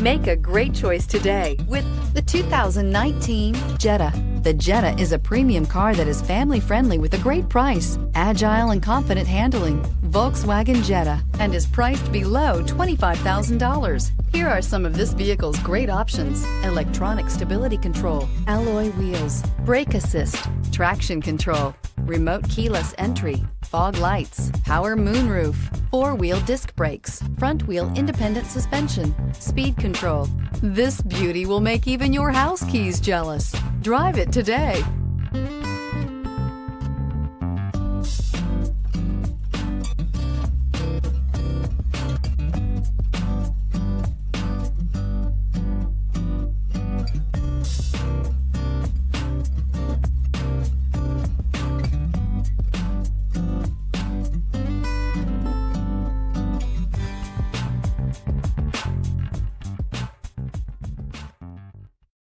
Make a great choice today with the 2019 Jetta. The Jetta is a premium car that is family-friendly with a great price, agile and confident handling. Volkswagen Jetta, and is priced below $25,000. Here are some of this vehicle's great options: electronic stability control, alloy wheels, brake assist, traction control, remote keyless entry, fog lights, power moonroof, four-wheel disc brakes, front-wheel independent suspension, speed control. This beauty will make even your house keys jealous. Drive it today.